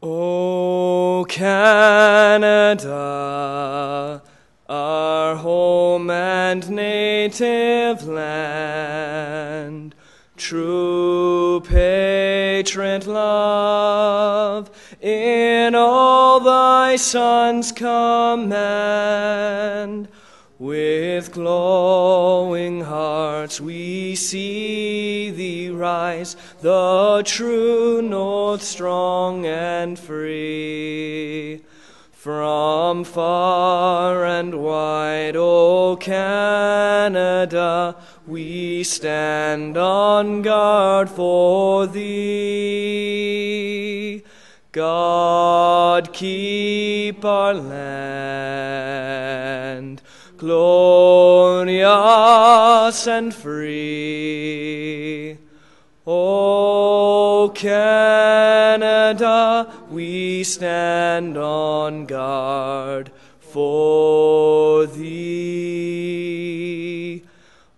O Canada, our home and native land, true patriot love, in all thy sons command. With glowing hearts we see thee rise, the true north strong and free. From far and wide, O Canada, we stand on guard for thee. God keep our land glorious and free. O Canada, we stand on guard for thee.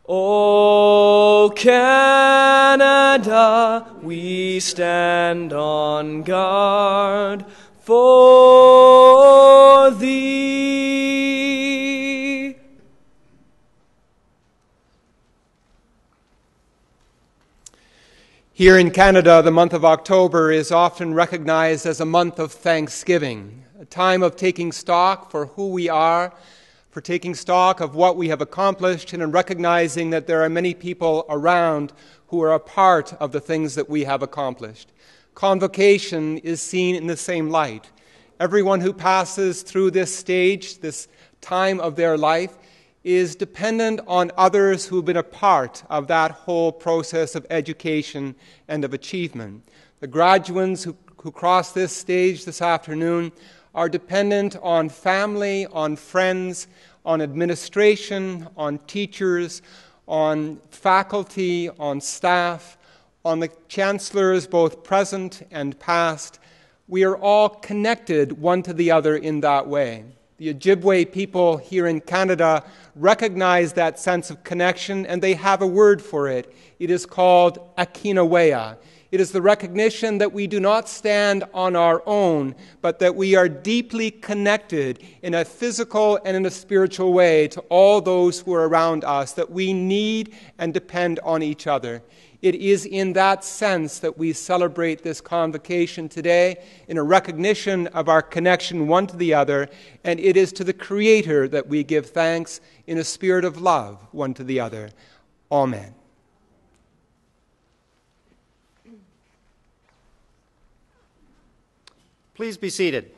O Canada, we stand on guard for thee. Here in Canada, the month of October is often recognized as a month of Thanksgiving, a time of taking stock for who we are, for taking stock of what we have accomplished, and in recognizing that there are many people around who are a part of the things that we have accomplished. Convocation is seen in the same light. Everyone who passes through this stage, this time of their life, is dependent on others who have been a part of that whole process of education and of achievement. The graduates who cross this stage this afternoon are dependent on family, on friends, on administration, on teachers, on faculty, on staff, on the chancellors, both present and past. We are all connected one to the other in that way. The Ojibwe people here in Canada recognize that sense of connection, and they have a word for it. It is called Akinawea. It is the recognition that we do not stand on our own, but that we are deeply connected in a physical and in a spiritual way to all those who are around us, that we need and depend on each other. It is in that sense that we celebrate this convocation today, in a recognition of our connection one to the other, and it is to the Creator that we give thanks in a spirit of love one to the other. Amen. Please be seated.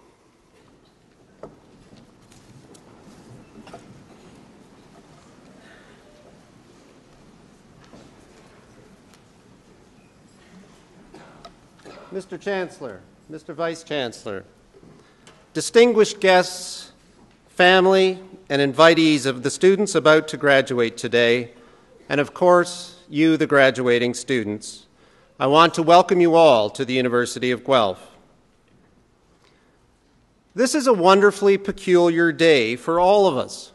Mr. Chancellor, Mr. Vice Chancellor, distinguished guests, family, and invitees of the students about to graduate today, and of course, you, the graduating students, I want to welcome you all to the University of Guelph. This is a wonderfully peculiar day for all of us.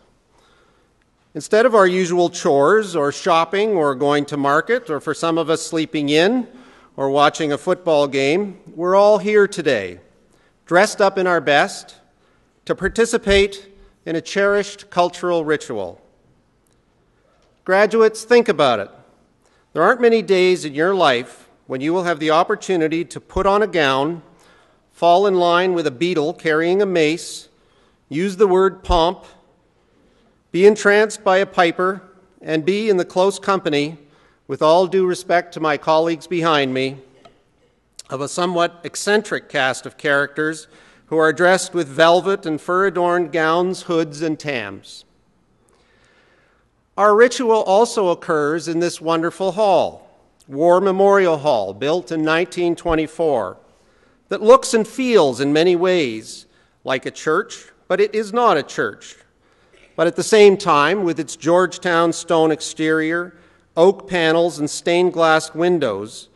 Instead of our usual chores or shopping or going to market, or for some of us sleeping in or watching a football game, we're all here today, dressed up in our best, to participate in a cherished cultural ritual. Graduates, think about it. There aren't many days in your life when you will have the opportunity to put on a gown, fall in line with a beadle carrying a mace, use the word pomp, be entranced by a piper, and be in the close company, with all due respect to my colleagues behind me, of a somewhat eccentric cast of characters who are dressed with velvet and fur-adorned gowns, hoods, and tams. Our ritual also occurs in this wonderful hall, War Memorial Hall, built in 1924, that looks and feels in many ways like a church, but it is not a church. But at the same time, with its Georgetown stone exterior, oak panels, and stained glass windows,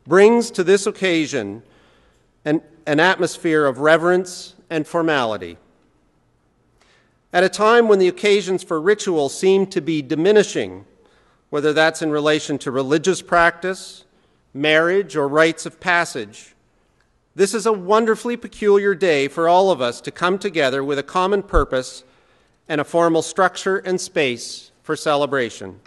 brings to this occasion an atmosphere of reverence and formality. At a time when the occasions for ritual seem to be diminishing, whether that's in relation to religious practice, marriage, or rites of passage, This is a wonderfully peculiar day for all of us to come together with a common purpose and a formal structure and space for celebration.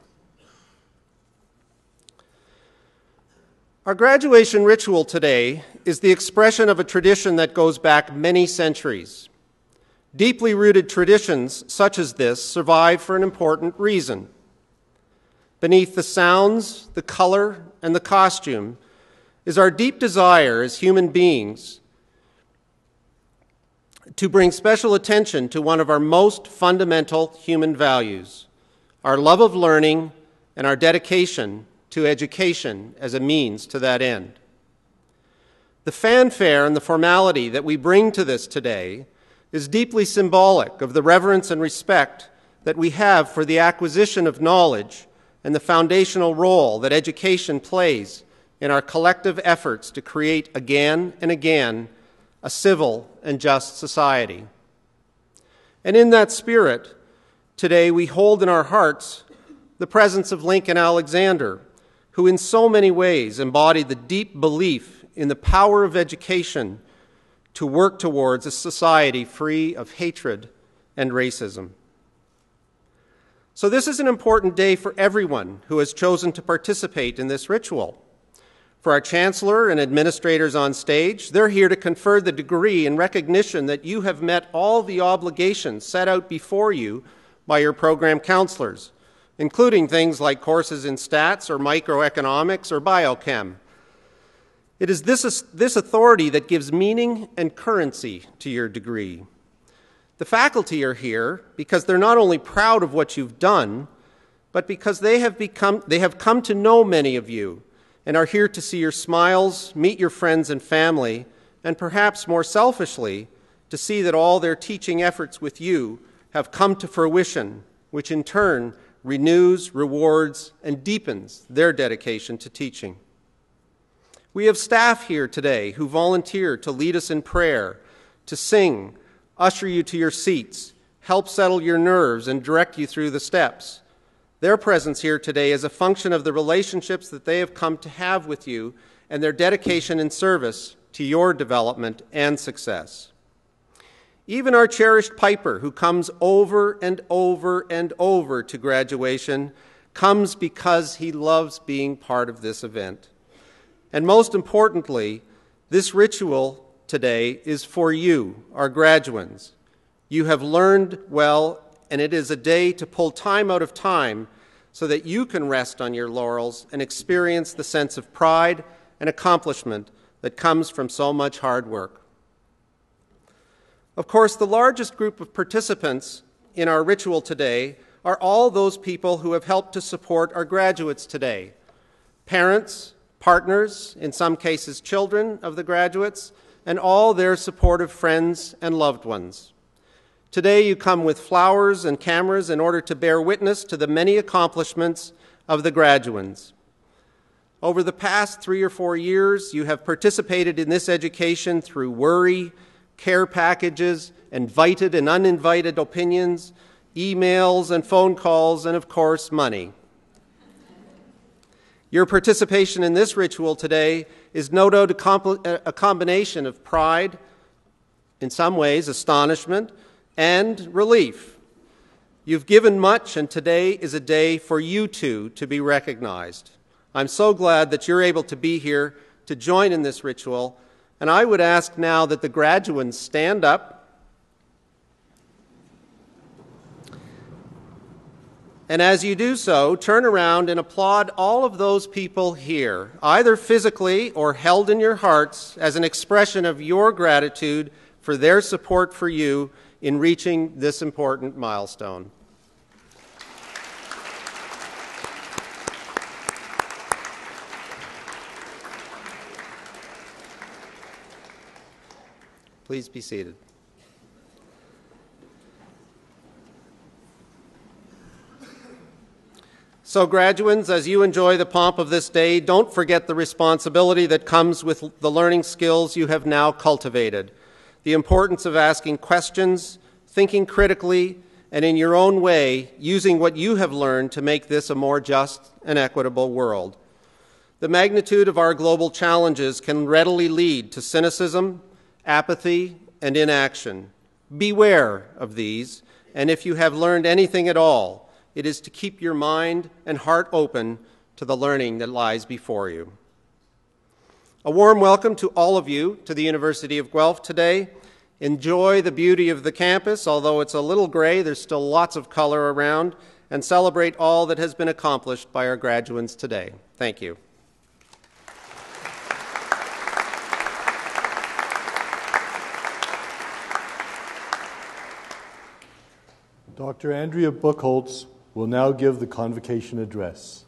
Our graduation ritual today is the expression of a tradition that goes back many centuries. Deeply rooted traditions such as this survive for an important reason. Beneath the sounds, the color, and the costume is our deep desire as human beings to bring special attention to one of our most fundamental human values, our love of learning and our dedication to education as a means to that end. The fanfare and the formality that we bring to this today is deeply symbolic of the reverence and respect that we have for the acquisition of knowledge and the foundational role that education plays in our collective efforts to create again and again a civil and just society. And in that spirit, today we hold in our hearts the presence of Lincoln Alexander, who in so many ways embodied the deep belief in the power of education to work towards a society free of hatred and racism. So this is an important day for everyone who has chosen to participate in this ritual. For our chancellor and administrators on stage, they're here to confer the degree in recognition that you have met all the obligations set out before you by your program counselors, including things like courses in stats or microeconomics or biochem. It is this authority that gives meaning and currency to your degree. The faculty are here because they're not only proud of what you've done, but because they have come to know many of you and are here to see your smiles, meet your friends and family, and perhaps more selfishly, to see that all their teaching efforts with you have come to fruition, which in turn renews, rewards, and deepens their dedication to teaching. We have staff here today who volunteer to lead us in prayer, to sing, usher you to your seats, help settle your nerves, and direct you through the steps. Their presence here today is a function of the relationships that they have come to have with you and their dedication and service to your development and success. Even our cherished piper, who comes over and over and over to graduation, comes because he loves being part of this event. And most importantly, this ritual today is for you, our graduands. You have learned well, and it is a day to pull time out of time so that you can rest on your laurels and experience the sense of pride and accomplishment that comes from so much hard work. Of course, the largest group of participants in our ritual today are all those people who have helped to support our graduates today. Parents, partners, in some cases children of the graduates, and all their supportive friends and loved ones. Today you come with flowers and cameras in order to bear witness to the many accomplishments of the graduands. Over the past 3 or 4 years, you have participated in this education through worry, care packages, invited and uninvited opinions, emails and phone calls, and of course, money. Your participation in this ritual today is no doubt a combination of pride, in some ways astonishment, and relief. You've given much, and today is a day for you two to be recognized. I'm so glad that you're able to be here to join in this ritual, and I would ask now that the graduands stand up. And as you do so, turn around and applaud all of those people here, either physically or held in your hearts as an expression of your gratitude for their support for you in reaching this important milestone. Please be seated. So, graduands, as you enjoy the pomp of this day, don't forget the responsibility that comes with the learning skills you have now cultivated. The importance of asking questions, thinking critically, and in your own way, using what you have learned to make this a more just and equitable world. The magnitude of our global challenges can readily lead to cynicism, apathy, and inaction. Beware of these, and if you have learned anything at all, it is to keep your mind and heart open to the learning that lies before you. A warm welcome to all of you to the University of Guelph today. Enjoy the beauty of the campus, although it's a little gray, there's still lots of color around, and celebrate all that has been accomplished by our graduates today. Thank you. Dr. Andrea Buchholz will now give the convocation address.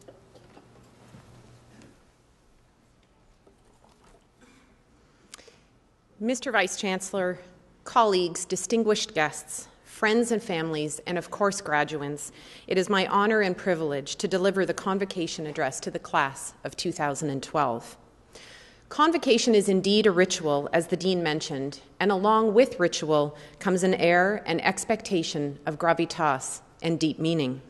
Mr. Vice-Chancellor, colleagues, distinguished guests, friends and families, and of course graduands, it is my honor and privilege to deliver the convocation address to the class of 2012. Convocation is indeed a ritual, as the Dean mentioned, and along with ritual comes an air and expectation of gravitas and deep meaning.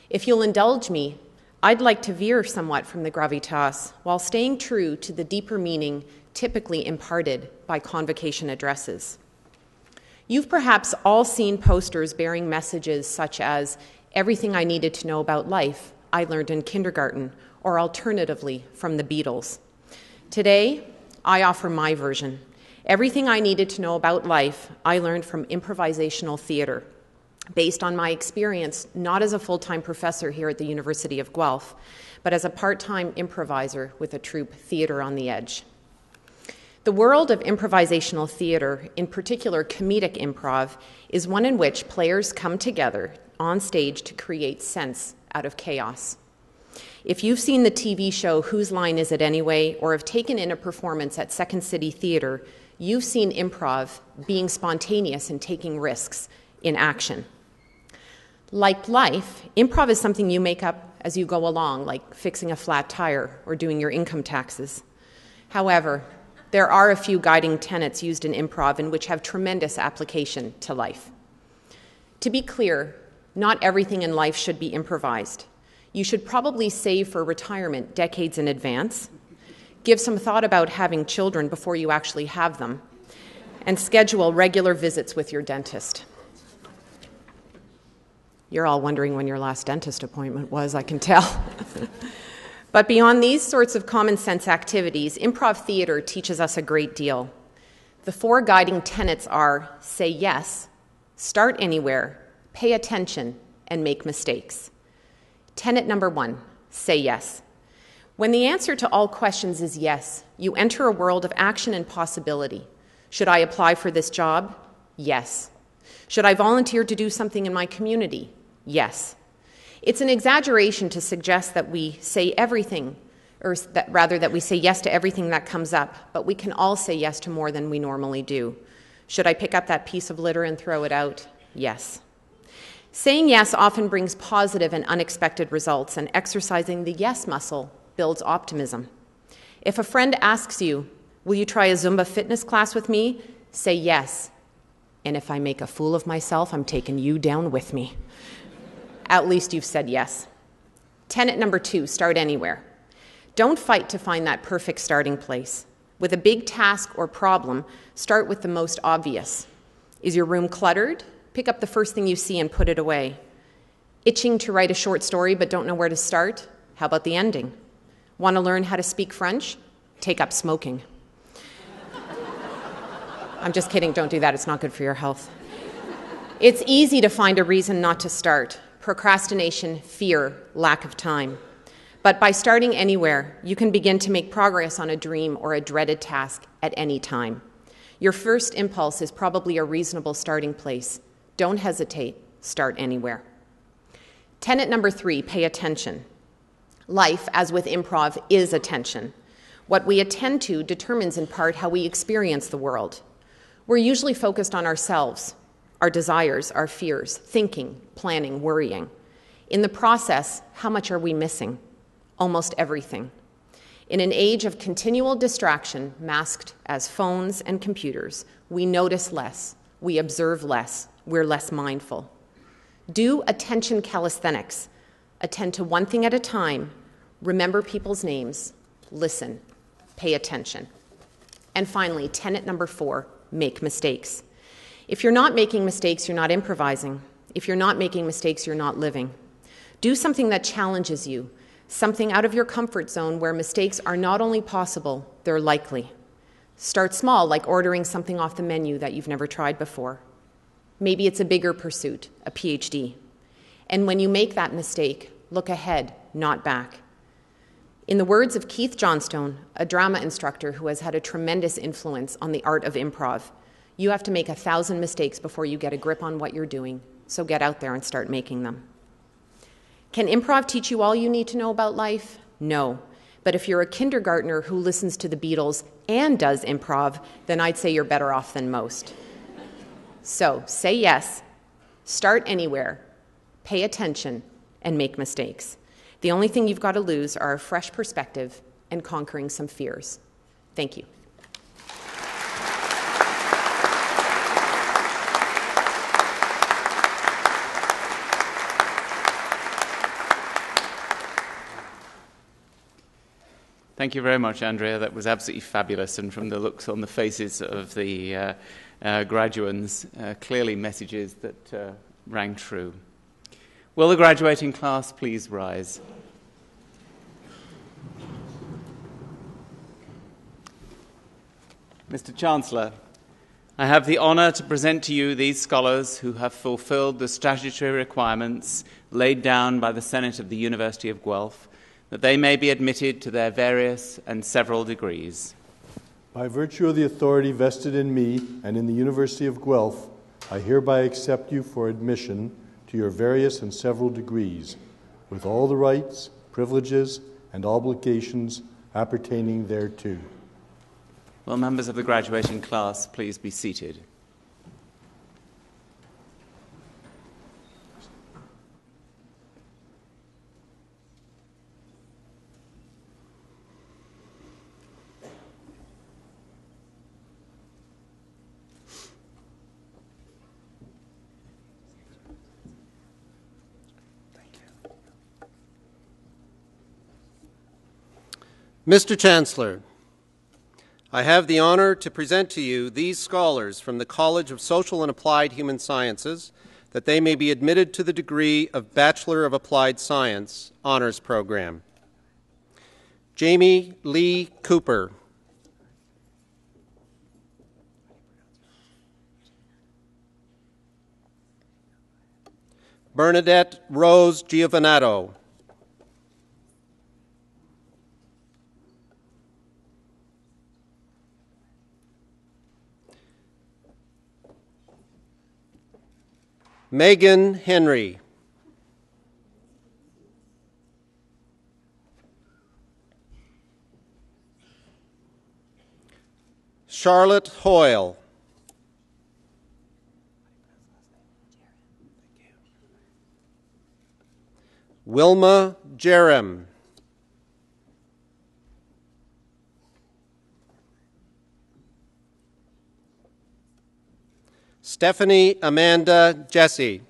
If you'll indulge me, I'd like to veer somewhat from the gravitas while staying true to the deeper meaning typically imparted by convocation addresses. You've perhaps all seen posters bearing messages such as, "Everything I needed to know about life, I learned in kindergarten," or alternatively, from the Beatles. Today, I offer my version. Everything I needed to know about life, I learned from improvisational theater, based on my experience not as a full-time professor here at the University of Guelph, but as a part-time improviser with a troupe, Theater on the Edge. The world of improvisational theater, in particular comedic improv, is one in which players come together on stage to create sense out of chaos. If you've seen the TV show Whose Line Is It Anyway, or have taken in a performance at Second City Theater, you've seen improv being spontaneous and taking risks in action. Like life, improv is something you make up as you go along, like fixing a flat tire or doing your income taxes. However, there are a few guiding tenets used in improv and which have tremendous application to life. To be clear, not everything in life should be improvised. You should probably save for retirement decades in advance, give some thought about having children before you actually have them, and schedule regular visits with your dentist. You're all wondering when your last dentist appointment was, I can tell. But beyond these sorts of common sense activities, improv theater teaches us a great deal. The four guiding tenets are: say yes, start anywhere, pay attention, and make mistakes. Tenet number 1, say yes. When the answer to all questions is yes, you enter a world of action and possibility. Should I apply for this job? Yes. Should I volunteer to do something in my community? Yes. It's an exaggeration to suggest that we say everything, or that we say yes to everything that comes up, but we can all say yes to more than we normally do. Should I pick up that piece of litter and throw it out? Yes. Saying yes often brings positive and unexpected results, and exercising the yes muscle builds optimism. If a friend asks you, "Will you try a Zumba fitness class with me?" say yes. And if I make a fool of myself, I'm taking you down with me. At least you've said yes. Tenet number 2, start anywhere. Don't fight to find that perfect starting place. With a big task or problem, start with the most obvious. Is your room cluttered? Pick up the first thing you see and put it away. Itching to write a short story but don't know where to start? How about the ending? Want to learn how to speak French? Take up smoking. I'm just kidding, don't do that, it's not good for your health. It's easy to find a reason not to start. Procrastination, fear, lack of time. But by starting anywhere, you can begin to make progress on a dream or a dreaded task at any time. Your first impulse is probably a reasonable starting place. Don't hesitate, start anywhere. Tenet number 3, pay attention. Life, as with improv, is attention. What we attend to determines in part how we experience the world. We're usually focused on ourselves, our desires, our fears, thinking, planning, worrying. In the process, how much are we missing? Almost everything. In an age of continual distraction, masked as phones and computers, we notice less, we observe less, we're less mindful. Do attention calisthenics. Attend to one thing at a time, Remember people's names, listen, pay attention. And finally, tenet number 4, make mistakes. If you're not making mistakes, you're not improvising. If you're not making mistakes, you're not living. Do something that challenges you, something out of your comfort zone where mistakes are not only possible, they're likely. Start small, like ordering something off the menu that you've never tried before. Maybe it's a bigger pursuit, a PhD. And when you make that mistake, look ahead, not back. In the words of Keith Johnstone, a drama instructor who has had a tremendous influence on the art of improv, you have to make 1,000 mistakes before you get a grip on what you're doing, so get out there and start making them. Can improv teach you all you need to know about life? No. But if you're a kindergartner who listens to the Beatles and does improv, then I'd say you're better off than most. So say yes, start anywhere, pay attention, and make mistakes. The only thing you've got to lose are a fresh perspective and conquering some fears. Thank you. Thank you very much, Andrea. That was absolutely fabulous, and from the looks on the faces of the graduands, clearly messages that rang true. Will the graduating class please rise? Mr. Chancellor, I have the honour to present to you these scholars who have fulfilled the statutory requirements laid down by the Senate of the University of Guelph, that they may be admitted to their various and several degrees. By virtue of the authority vested in me and in the University of Guelph, I hereby accept you for admission to your various and several degrees, with all the rights, privileges, and obligations appertaining thereto. Will members of the graduating class please be seated? Mr. Chancellor, I have the honor to present to you these scholars from the College of Social and Applied Human Sciences, that they may be admitted to the degree of Bachelor of Applied Science Honors Program. Jamie Lee Cooper. Bernadette Rose Giovanato. Megan Henry. Charlotte Hoyle. Wilma Jerem. Stephanie Amanda Jesse.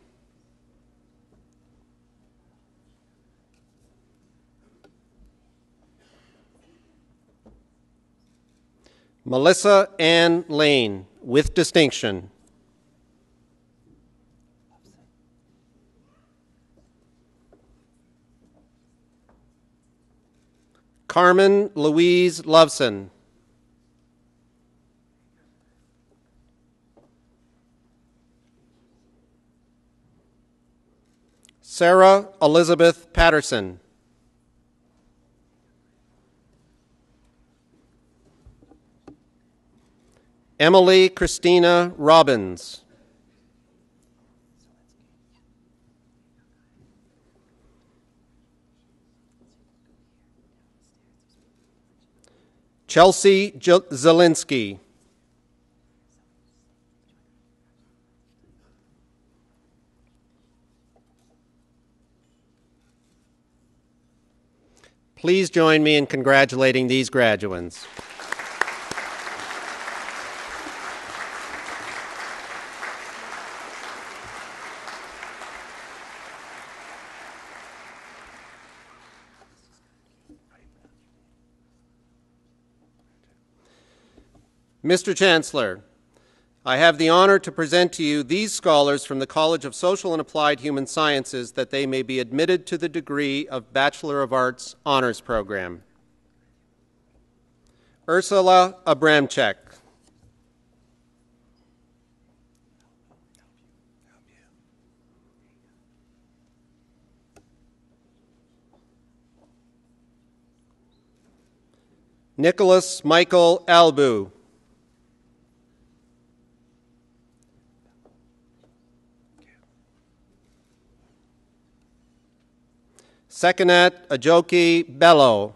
Melissa Ann Lane, with distinction. Carmen Louise Loveson. Sarah Elizabeth Patterson. Emily Christina Robbins. Chelsea Zielinski. Please join me in congratulating these graduates. Mr. Chancellor, I have the honor to present to you these scholars from the College of Social and Applied Human Sciences that they may be admitted to the degree of Bachelor of Arts Honors Program. Ursula Abramchek. Nicholas Michael Albu. Sekinat Ajoki Bello.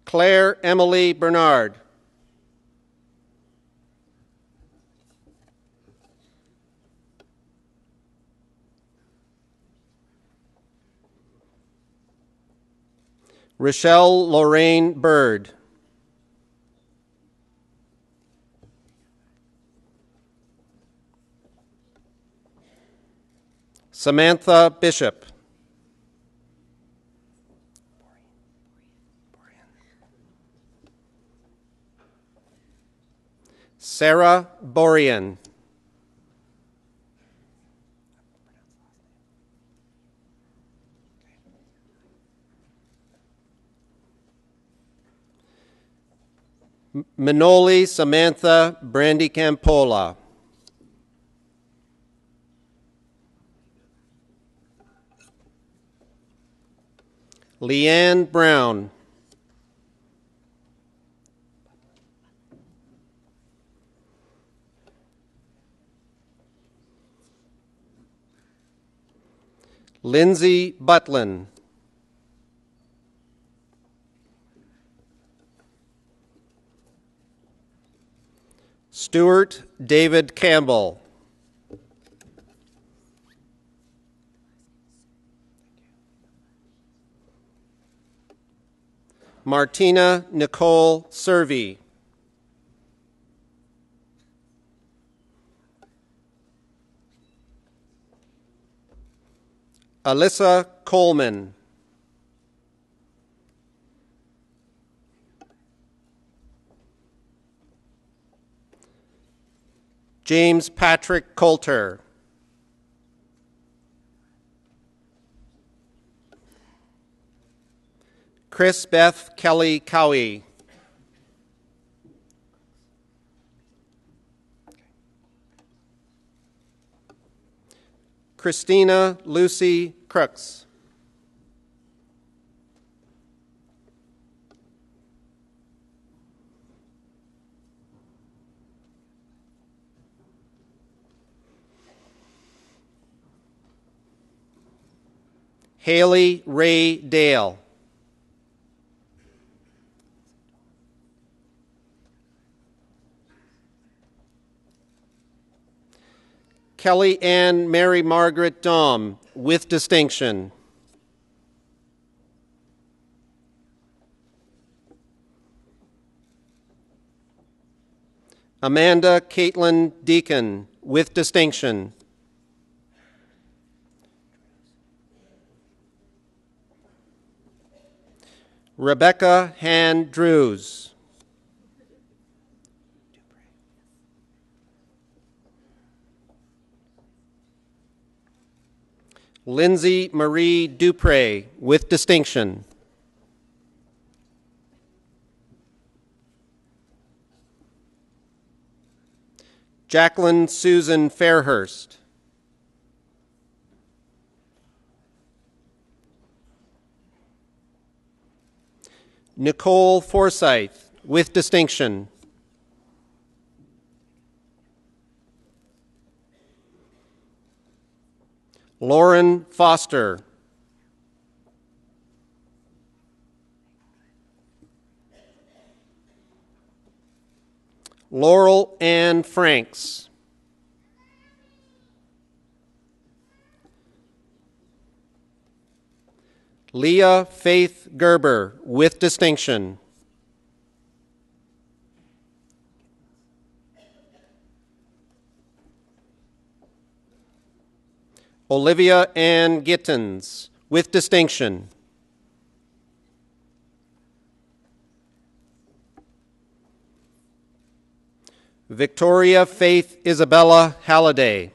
Claire Emily Bernard. Rochelle Lorraine Bird. Samantha Bishop. Sarah Borian. Manoli Samantha Brandy Campola. Leanne Brown. Lindsay Butlin. Stuart David Campbell. Martina Nicole Servey. Alyssa Coleman. James Patrick Coulter. Chris Beth Kelly Cowie. Christina Lucy Crooks. Haley Ray Dale. Kelly Ann Mary Margaret Daum, with distinction. Amanda Caitlin Deacon, with distinction. Rebecca Han Drews. Lindsay Marie Dupre, with distinction. Jacqueline Susan Fairhurst. Nicole Forsyth, with distinction. Lauren Foster. Laurel Ann Franks. Leah Faith Gerber, with distinction. Olivia Ann Gittins, with distinction. Victoria Faith Isabella Halliday.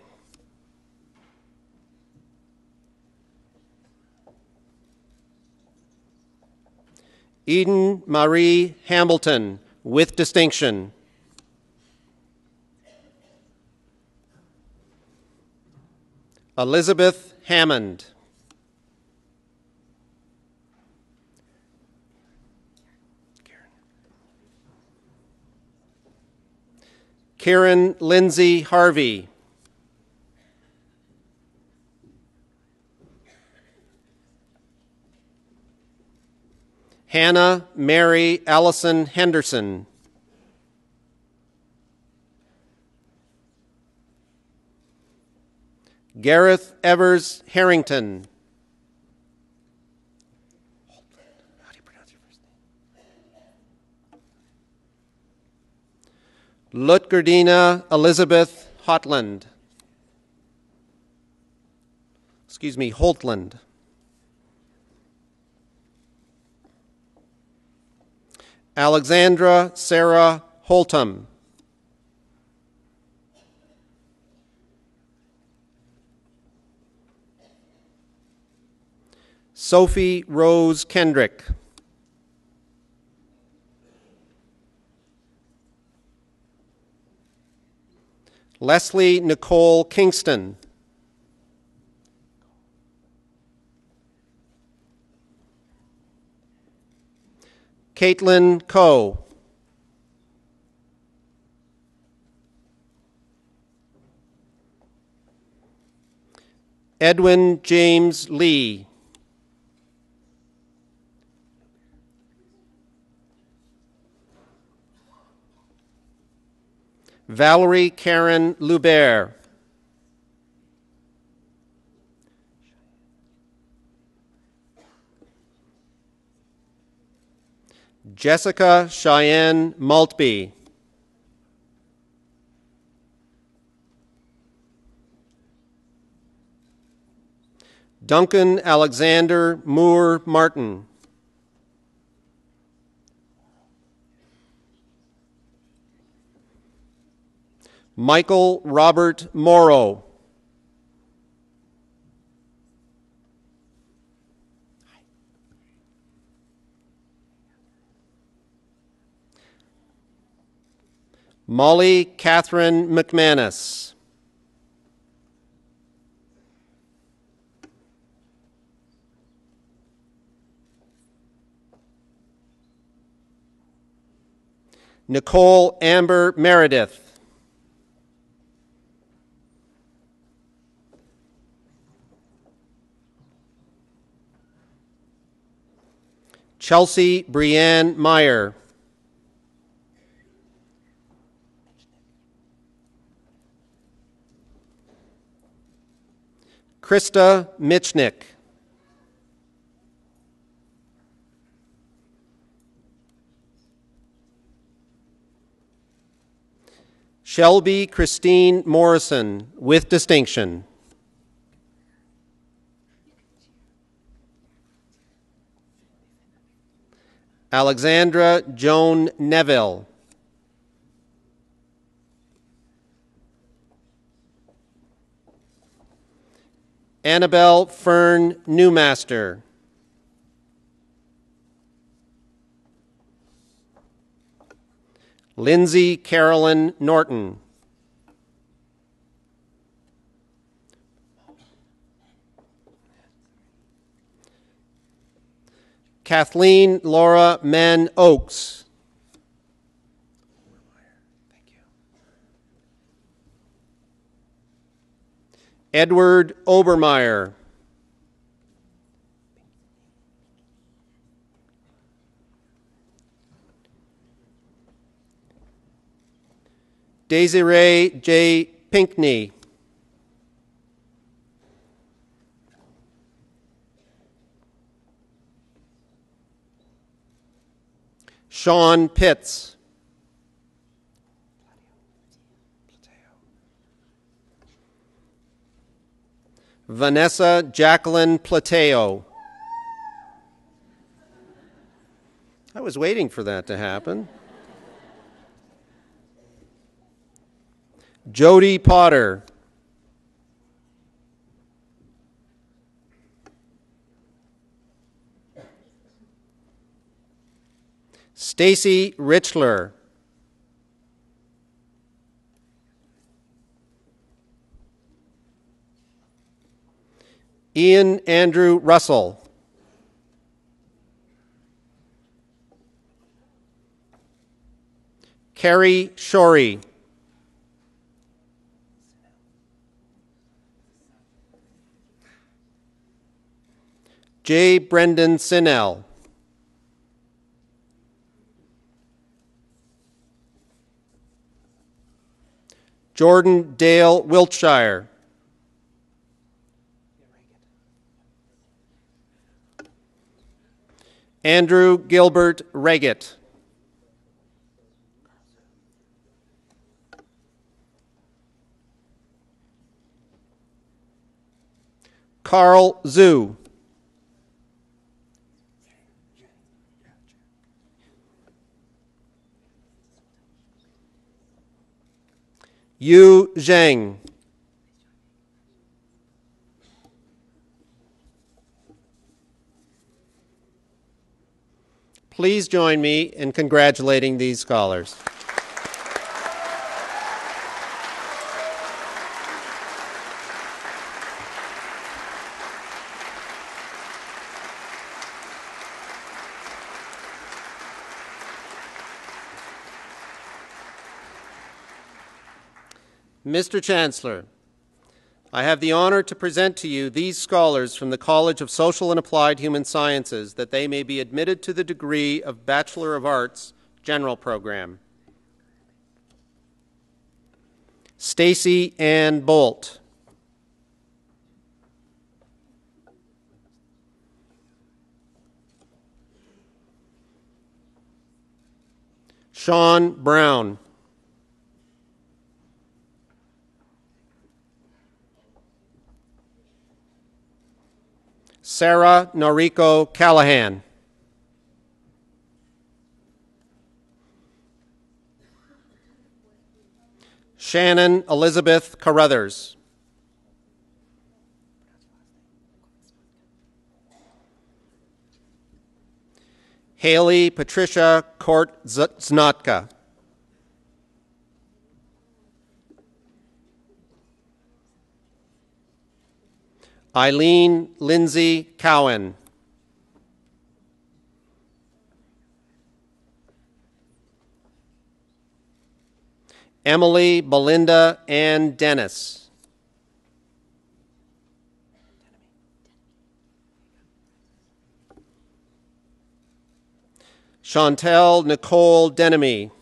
Eden Marie Hamilton, with distinction. Elizabeth Hammond. Karen Lindsay Harvey. Hannah Mary Allison Henderson. Gareth Evers Harrington. How do you pronounce your first name? Lutgerdina Elizabeth Hotland. Holtland. Alexandra Sarah Holtum. Sophie Rose Kendrick. Leslie Nicole Kingston. Caitlin Coe. Edwin James Lee. Valerie Karen Lubert. Jessica Cheyenne Maltby. Duncan Alexander Moore Martin. Michael Robert Morrow. Molly Catherine McManus. Nicole Amber Meredith. Chelsea Brianne Meyer. Krista Michnick. Shelby Christine Morrison, with distinction. Alexandra Joan Neville. Annabelle Fern Newmaster. Lindsay Carolyn Norton. Kathleen Laura Mann Oakes. Edward Obermeyer. Desiree J. Pinkney. Sean Pitts. Vanessa Jacqueline Plateo. I was waiting for that to happen. Jody Potter. Stacy Richler. Ian Andrew Russell. Carrie Shorey. J. Brendan Sinnell. Jordan Dale Wiltshire. Andrew Gilbert Reggett. Carl Zhu. Yu Zheng. Please join me in congratulating these scholars. Mr. Chancellor, I have the honor to present to you these scholars from the College of Social and Applied Human Sciences that they may be admitted to the degree of Bachelor of Arts General Program. Stacy Ann Bolt. Sean Brown. Sarah Noriko Callahan. Shannon Elizabeth Carruthers. Haley Patricia Kort-Znatka. Eileen Lindsay Cowan. Emily Belinda Ann Dennis. Chantel Nicole Denemy.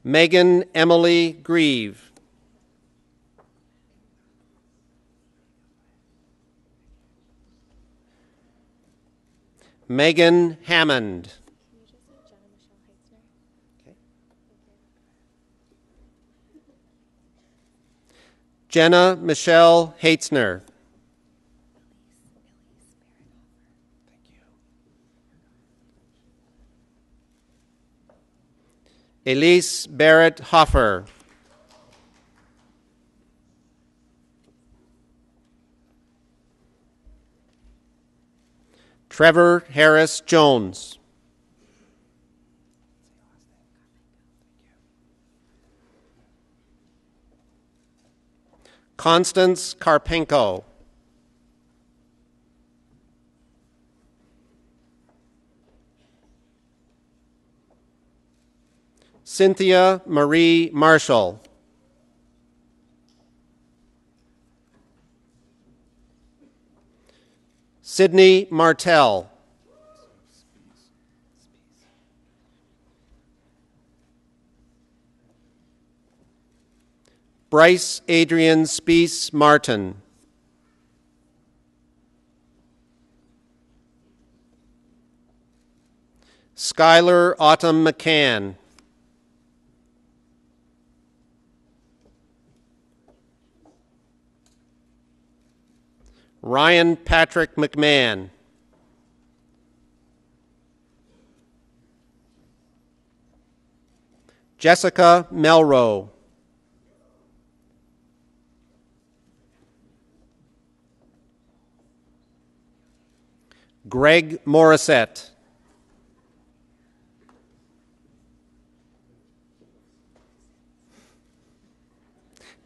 Megan Emily Grieve. Megan Hammond. Jenna Michelle Haitzner. Elise Barrett Hoffer. Trevor Harris Jones. Constance Karpenko. Cynthia Marie Marshall. Sydney Martell. Bryce Adrian Speece Martin. Skylar Autumn McCann. Ryan Patrick McMahon. Jessica Melroe. Greg Morissette.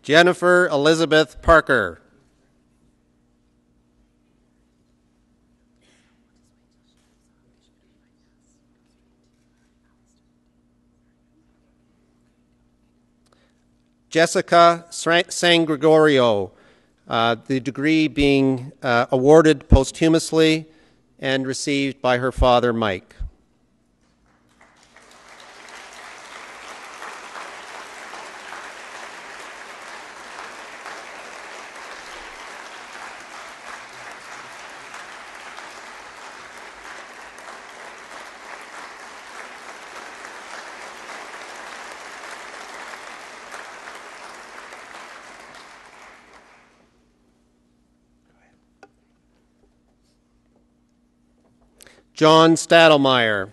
Jennifer Elizabeth Parker. Jessica San Gregorio, the degree being awarded posthumously and received by her father, Mike. John Stadelmeyer.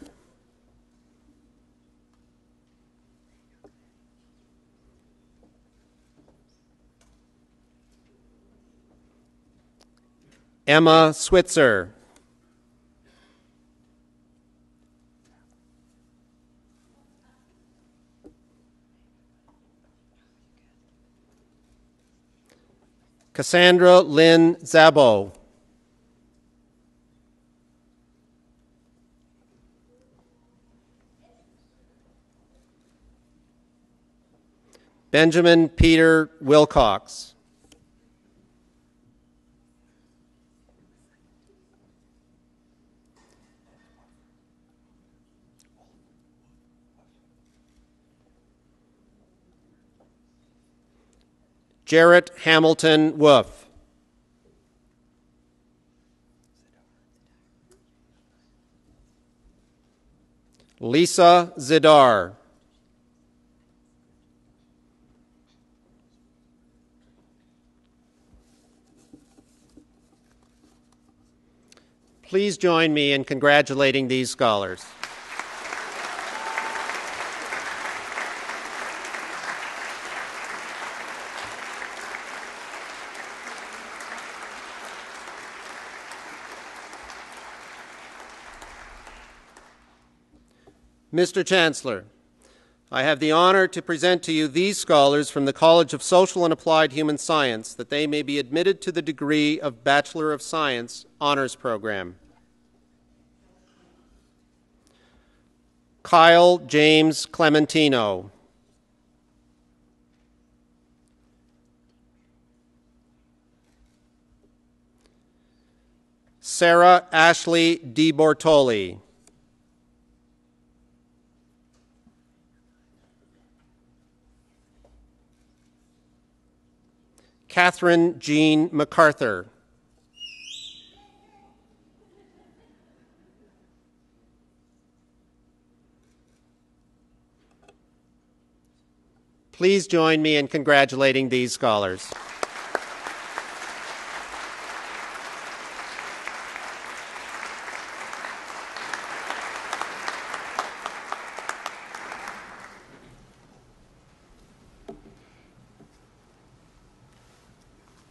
Emma Switzer. Cassandra Lynn Zabo. Benjamin Peter Wilcox. Jarrett Hamilton Wolf. Lisa Zidar. Please join me in congratulating these scholars. Mr. Chancellor, I have the honor to present to you these scholars from the College of Social and Applied Human Science that they may be admitted to the degree of Bachelor of Science Honors Program. Kyle James Clementino. Sarah Ashley DiBortoli. Catherine Jean MacArthur. Please join me in congratulating these scholars.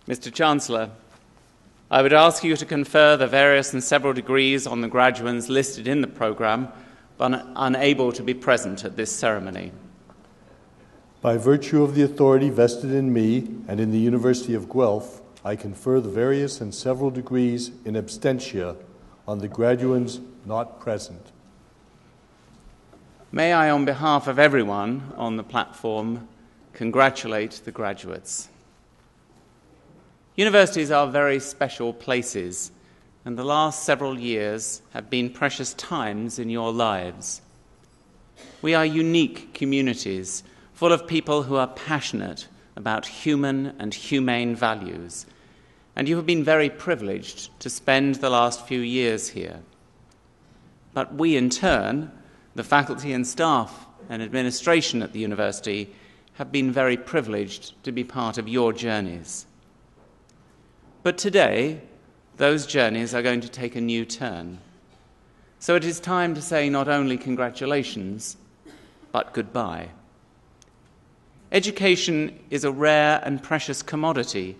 Mr. Chancellor, I would ask you to confer the various and several degrees on the graduates listed in the programme, but unable to be present at this ceremony. By virtue of the authority vested in me and in the University of Guelph, I confer the various and several degrees in absentia on the graduands not present. May I, on behalf of everyone on the platform, congratulate the graduates. Universities are very special places, and the last several years have been precious times in your lives. We are unique communities, full of people who are passionate about human and humane values, and you have been very privileged to spend the last few years here. But we, in turn, the faculty and staff and administration at the university, have been very privileged to be part of your journeys. But today, those journeys are going to take a new turn. So it is time to say not only congratulations, but goodbye. Education is a rare and precious commodity,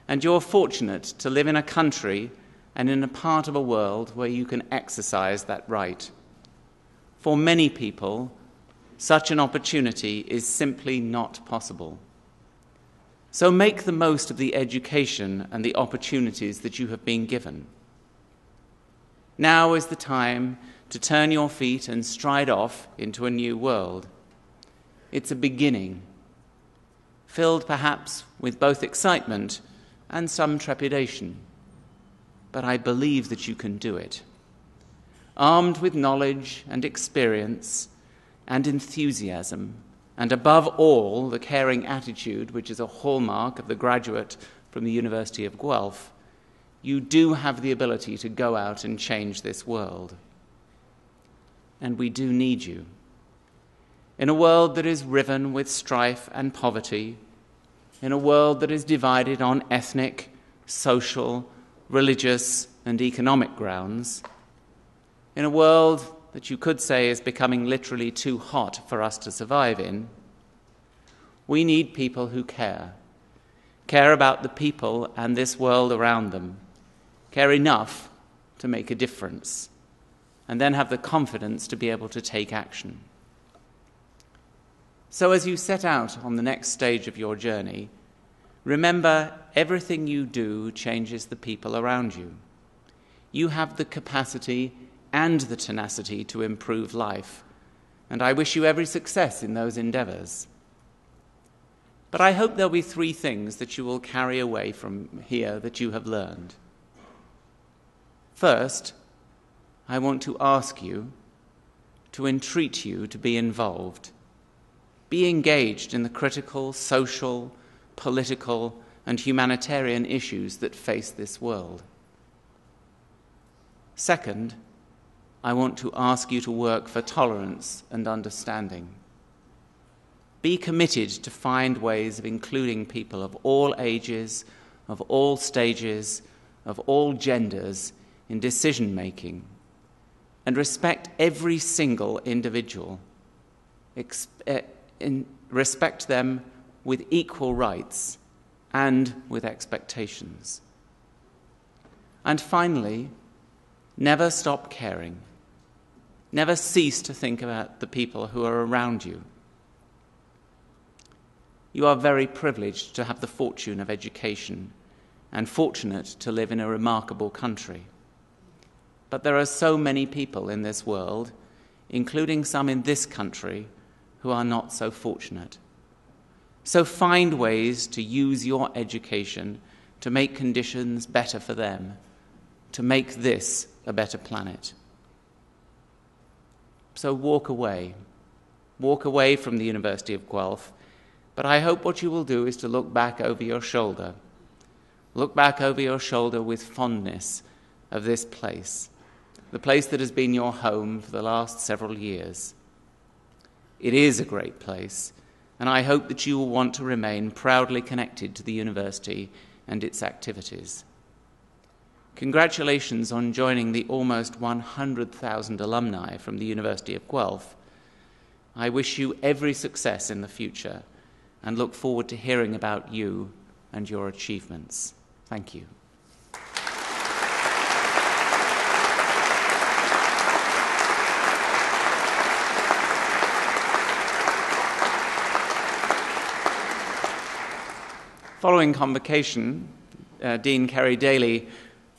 and you're fortunate to live in a country and in a part of a world where you can exercise that right. For many people, such an opportunity is simply not possible. So make the most of the education and the opportunities that you have been given. Now is the time to turn your feet and stride off into a new world. It's a beginning, filled perhaps with both excitement and some trepidation. But I believe that you can do it. Armed with knowledge and experience and enthusiasm, and above all, the caring attitude which is a hallmark of the graduate from the University of Guelph, you do have the ability to go out and change this world. And we do need you. In a world that is riven with strife and poverty, in a world that is divided on ethnic, social, religious, and economic grounds, in a world that you could say is becoming literally too hot for us to survive in, we need people who care about the people and this world around them, care enough to make a difference, and then have the confidence to be able to take action. So as you set out on the next stage of your journey, remember everything you do changes the people around you. You have the capacity and the tenacity to improve life, and I wish you every success in those endeavors. But I hope there'll be 3 things that you will carry away from here that you have learned. First, I want to ask you, to entreat you to be involved. Be engaged in the critical social, political, and humanitarian issues that face this world. Second, I want to ask you to work for tolerance and understanding. Be committed to find ways of including people of all ages, of all stages, of all genders in decision-making, and respect every single individual. Respect them with equal rights and with expectations. And finally, never stop caring. Never cease to think about the people who are around you. You are very privileged to have the fortune of education and fortunate to live in a remarkable country. But there are so many people in this world, including some in this country, who are not so fortunate. So find ways to use your education to make conditions better for them, to make this a better planet. So walk away from the University of Guelph, but I hope what you will do is to look back over your shoulder. Look back over your shoulder with fondness of this place, the place that has been your home for the last several years. It is a great place, and I hope that you will want to remain proudly connected to the university and its activities. Congratulations on joining the almost 100,000 alumni from the University of Guelph. I wish you every success in the future and look forward to hearing about you and your achievements. Thank you. Following convocation, Dean Kerry Daly,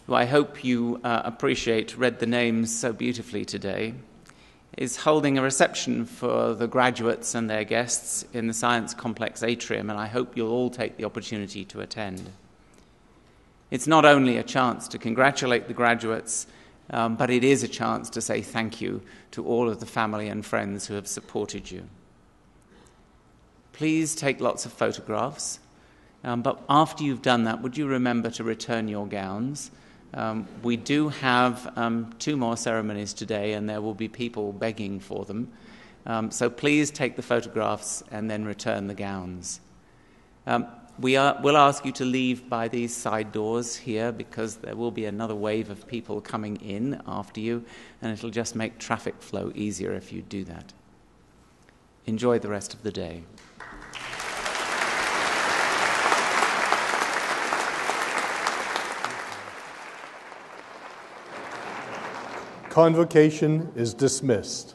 who I hope you appreciate, read the names so beautifully today, is holding a reception for the graduates and their guests in the Science Complex atrium, and I hope you'll all take the opportunity to attend. It's not only a chance to congratulate the graduates, but it is a chance to say thank you to all of the family and friends who have supported you. Please take lots of photographs, but after you've done that, would you remember to return your gowns? We do have 2 more ceremonies today, and there will be people begging for them. So please take the photographs and then return the gowns. We'll ask you to leave by these side doors here, because there will be another wave of people coming in after you, and it'll just make traffic flow easier if you do that. Enjoy the rest of the day. Convocation is dismissed.